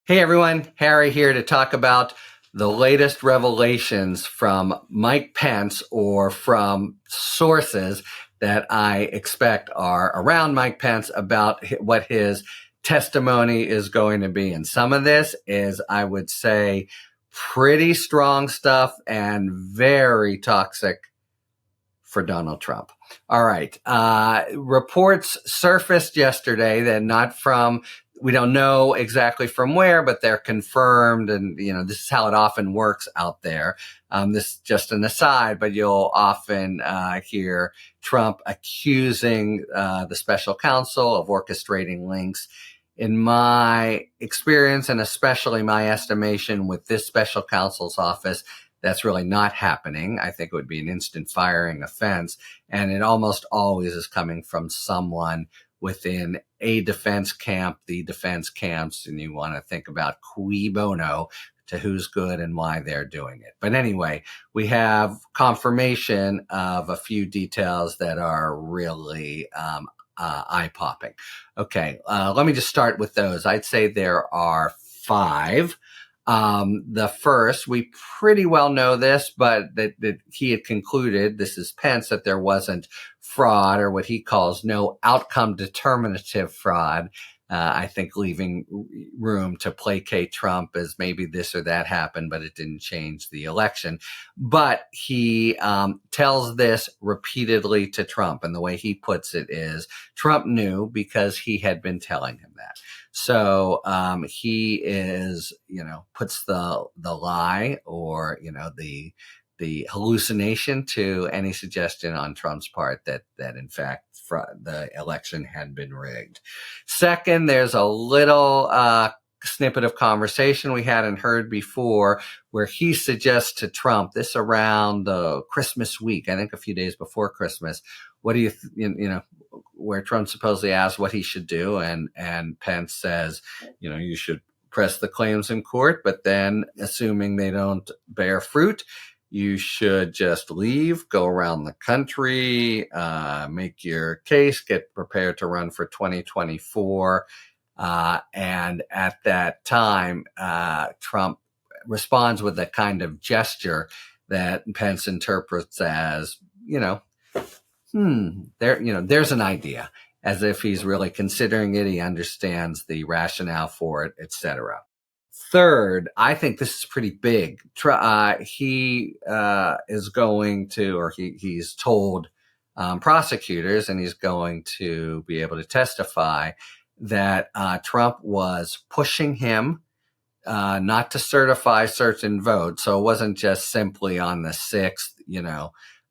Hey everyone, Harry here to talk about the latest revelations from Mike Pence, or from sources that I expect are around Mike Pence, about what his testimony is going to be. And some of this is, I would say, pretty strong stuff and very toxic for Donald Trump. All right. Reports surfaced yesterday that we don't know exactly from where, but they're confirmed. And, this is how it often works out there. This is just an aside, but you'll often hear Trump accusing the special counsel of orchestrating links. In my experience, and especially my estimation with this special counsel's office, that's really not happening. I think it would be an instant firing offense. And it almost always is coming from someone within a defense camp, the defense camps, and you want to think about cui bono, to who's good and why they're doing it. But anyway, we have confirmation of a few details that are really eye-popping. Okay, let me just start with those. I'd say there are 5. The first, we pretty well know this, but that he had concluded, this is Pence, that there wasn't fraud, or what he calls no outcome-determinative fraud. I think leaving room to placate Trump as maybe this or that happened, but it didn't change the election. But he tells this repeatedly to Trump, and the way he puts it is Trump knew because he had been telling him that. So he is, puts the lie, or the hallucination to any suggestion on Trump's part that in fact the election had been rigged. Second, there's a little snippet of conversation we hadn't heard before, where he suggests to Trump, this around the Christmas week, I think a few days before Christmas, what do you where Trump supposedly asked what he should do, and Pence says, you should press the claims in court, but then, assuming they don't bear fruit, you should just leave, go around the country, make your case, get prepared to run for 2024. And at that time, Trump responds with a kind of gesture that Pence interprets as, there's an idea, as if he's really considering it. He understands the rationale for it, etc. Third, I think this is pretty big. He is going to, or he's told prosecutors, and he's going to be able to testify that Trump was pushing him not to certify certain votes. So it wasn't just simply on the 6th,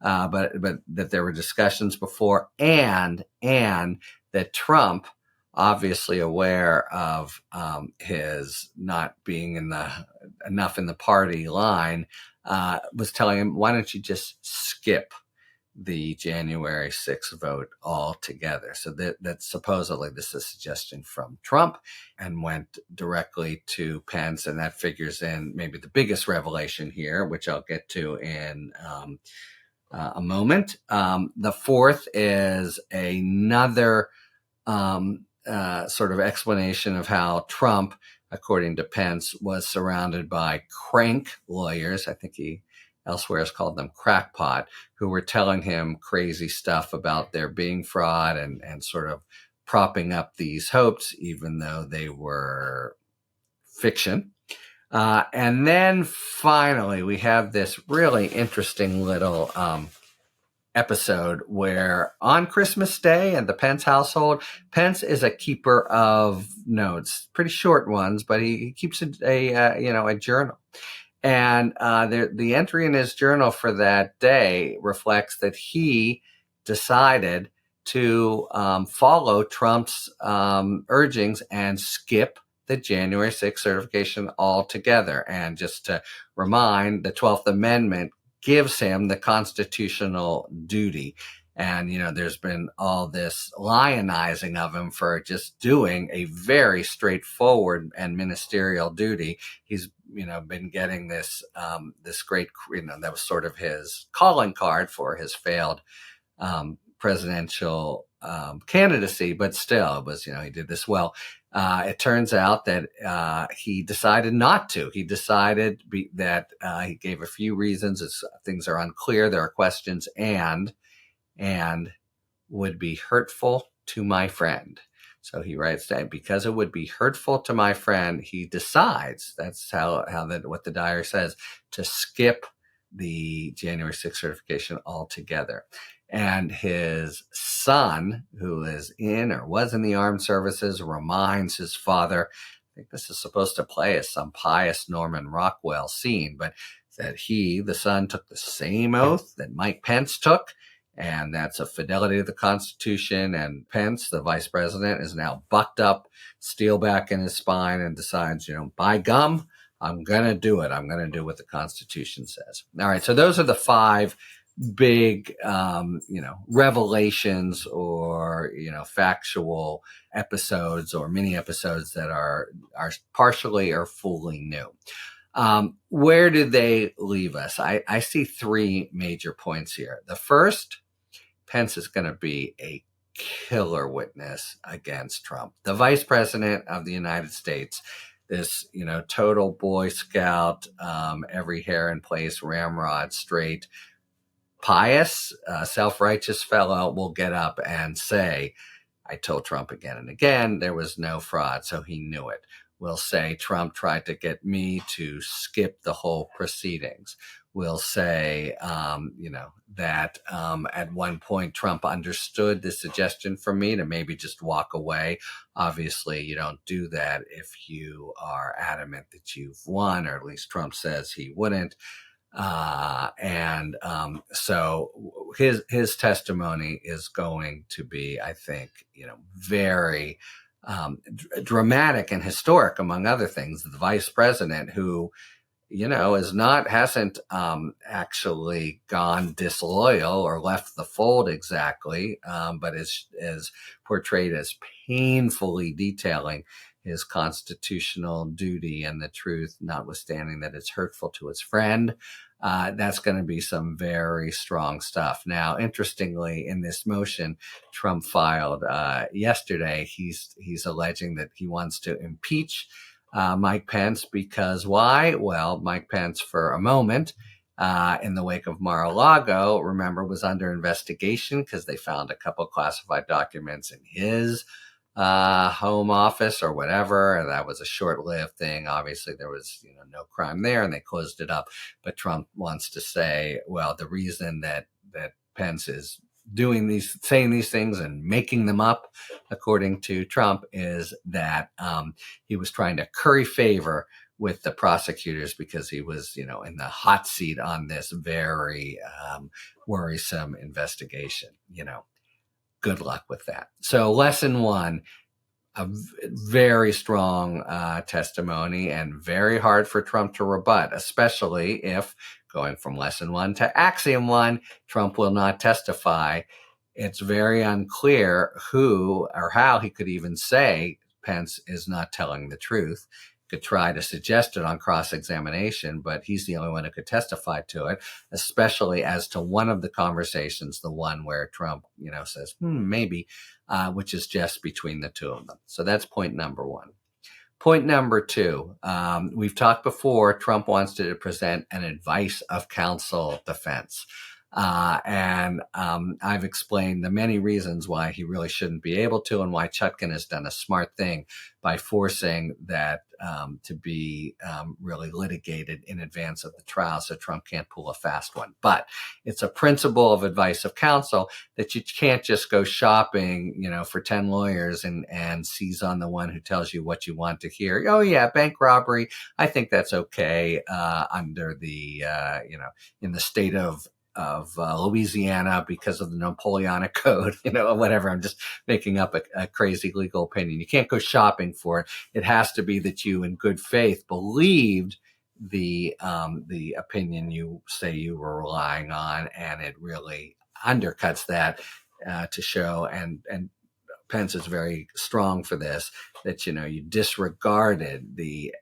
but that there were discussions before, and that Trump, obviously aware of his not being enough in the party line, was telling him, why don't you just skip the January 6th vote altogether? So that supposedly this is a suggestion from Trump, and went directly to Pence, and that figures in maybe the biggest revelation here, which I'll get to in a moment. The fourth is another sort of explanation of how Trump, according to Pence, was surrounded by crank lawyers. I think he elsewhere has called them Crackpot, who were telling him crazy stuff about there being fraud, and sort of propping up these hopes, even though they were fiction. And then finally, we have this really interesting little episode where on Christmas Day and the Pence household, Pence is a keeper of notes, pretty short ones, but he keeps a journal. And the entry in his journal for that day reflects that he decided to follow Trump's urgings and skip the January 6th certification altogether. And just to remind, the 12th Amendment gives him the constitutional duty. And, there's been all this lionizing of him for just doing a very straightforward and ministerial duty. He's, been getting this great, that was sort of his calling card for his failed presidential candidacy, but still, it was, he did this well. It turns out that he decided not to. He decided that he gave a few reasons. Things are unclear. There are questions and would be hurtful to my friend. So he writes that because it would be hurtful to my friend, he decides, that's what the diary says, to skip the January 6th certification altogether. And his son, who is in or was in the armed services, reminds his father, I think this is supposed to play as some pious Norman Rockwell scene, but that he, the son, took the same oath that Mike Pence took, and that's a fidelity to the Constitution. And Pence, the vice president, is now bucked up, steel back in his spine, and decides, by gum, I'm going to do it. I'm going to do what the Constitution says. All right. So those are the 5 big, revelations or, factual episodes or mini episodes that are partially or fully new. Where do they leave us? I see 3 major points here. The first, Pence is going to be a killer witness against Trump. The vice president of the United States, this, total Boy Scout, every hair in place, ramrod straight, pious, self-righteous fellow will get up and say, I told Trump again and again, there was no fraud, so he knew it. Will say Trump tried to get me to skip the whole proceedings. Will say, that at one point Trump understood the suggestion from me to maybe just walk away. Obviously, you don't do that if you are adamant that you've won, or at least Trump says he wouldn't. So his testimony is going to be, I think, very dramatic and historic, among other things. The vice president, who, hasn't actually gone disloyal or left the fold exactly, but is portrayed as painfully detailing his constitutional duty and the truth, notwithstanding that it's hurtful to his friend. That's going to be some very strong stuff. Now, interestingly, in this motion Trump filed yesterday, he's alleging that he wants to impeach Mike Pence because why? Well, Mike Pence, for a moment, in the wake of Mar-a-Lago, remember, was under investigation because they found a couple classified documents in his home office or whatever. And that was a short-lived thing. Obviously, there was no crime there, and they closed it up. But Trump wants to say, well, the reason that Pence is saying these things and making them up, according to Trump, is that he was trying to curry favor with the prosecutors because he was, in the hot seat on this very worrisome investigation. Good luck with that. So lesson 1, a very strong testimony and very hard for Trump to rebut, especially if, going from lesson 1 to axiom 1, Trump will not testify. It's very unclear who or how he could even say Pence is not telling the truth. Could try to suggest it on cross-examination, but he's the only one who could testify to it, especially as to one of the conversations, the one where Trump, says, maybe, which is just between the two of them. So that's point number 1. Point number 2, we've talked before, Trump wants to present an advice of counsel defense. And I've explained the many reasons why he really shouldn't be able to, and why Chutkan has done a smart thing by forcing that to be really litigated in advance of the trial, so Trump can't pull a fast one. But it's a principle of advice of counsel that you can't just go shopping, for 10 lawyers and seize on the one who tells you what you want to hear. Oh yeah, bank robbery. I think that's okay under the, in the state of Louisiana because of the Napoleonic Code, or whatever. I'm just making up a crazy legal opinion. You can't go shopping for it. It has to be that you, in good faith, believed the opinion you say you were relying on, and it really undercuts that to show and Pence is very strong for this, that, you disregarded the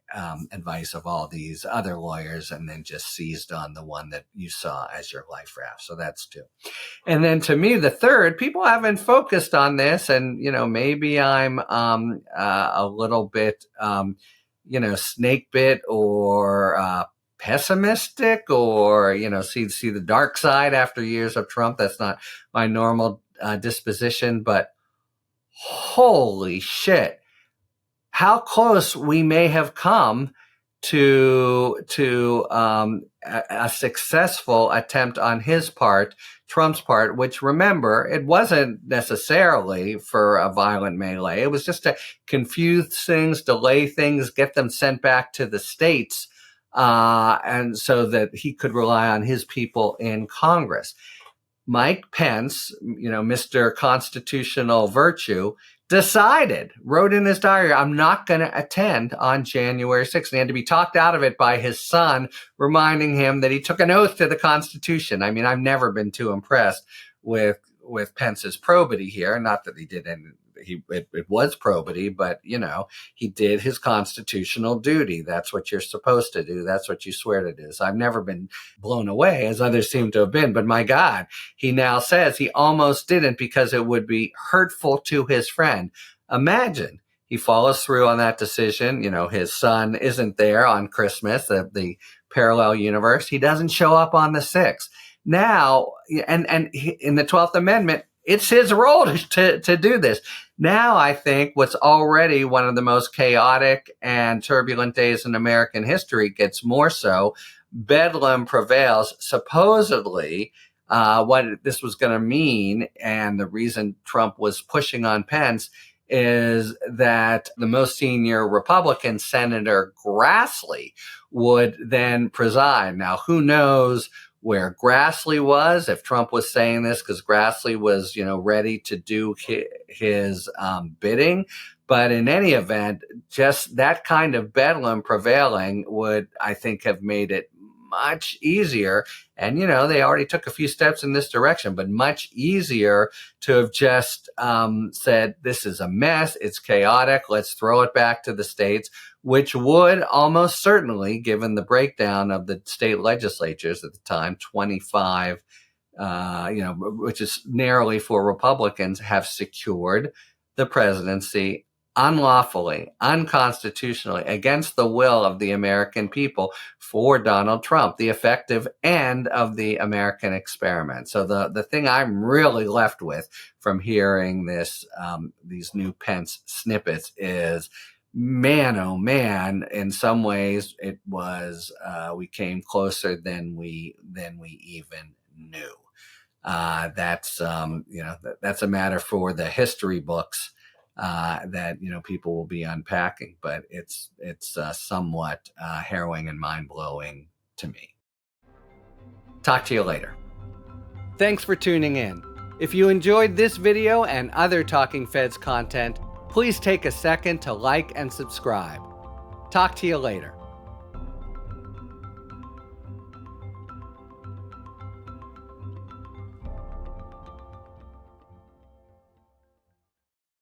advice of all these other lawyers and then just seized on the one that you saw as your life raft. So that's two. And then to me, the third, people haven't focused on this, and, maybe I'm a little bit, snake bit or pessimistic, or, see the dark side after years of Trump. That's not my normal disposition, but holy shit, how close we may have come to a successful attempt on his part, Trump's part, which, remember, it wasn't necessarily for a violent melee. It was just to confuse things, delay things, get them sent back to the states, and so that he could rely on his people in Congress. Mike Pence, Mr. Constitutional Virtue, wrote in his diary, I'm not going to attend on January 6th. And he had to be talked out of it by his son, reminding him that he took an oath to the Constitution. I mean, I've never been too impressed with Pence's probity here. Not that he did it was probity, but, he did his constitutional duty. That's what you're supposed to do. That's what you swear to do. So I've never been blown away, as others seem to have been. But my God, he now says he almost didn't because it would be hurtful to his friend. Imagine he follows through on that decision. His son isn't there on Christmas, the parallel universe. He doesn't show up on the 6th. Now, and in the 12th Amendment, it's his role to do this. Now, I think what's already one of the most chaotic and turbulent days in American history gets more so. Bedlam prevails. Supposedly, what this was going to mean, and the reason Trump was pushing on Pence, is that the most senior Republican, Senator Grassley, would then preside. Now, who knows where Grassley was, if Trump was saying this because Grassley was, ready to do his bidding. But in any event, just that kind of bedlam prevailing would, I think, have made it much easier. And, they already took a few steps in this direction, but much easier to have just said, this is a mess, it's chaotic, let's throw it back to the states, which would almost certainly, given the breakdown of the state legislatures at the time, 25, which is narrowly for Republicans, have secured the presidency unlawfully, unconstitutionally, against the will of the American people for Donald Trump, the effective end of the American experiment. So the thing I'm really left with from hearing these new Pence snippets is, man, oh man, in some ways it was, we came closer than we even knew. That's a matter for the history books that people will be unpacking, but it's somewhat harrowing and mind-blowing to me. Talk to you later. Thanks for tuning in. If you enjoyed this video and other Talking Feds content, please take a second to like and subscribe. Talk to you later.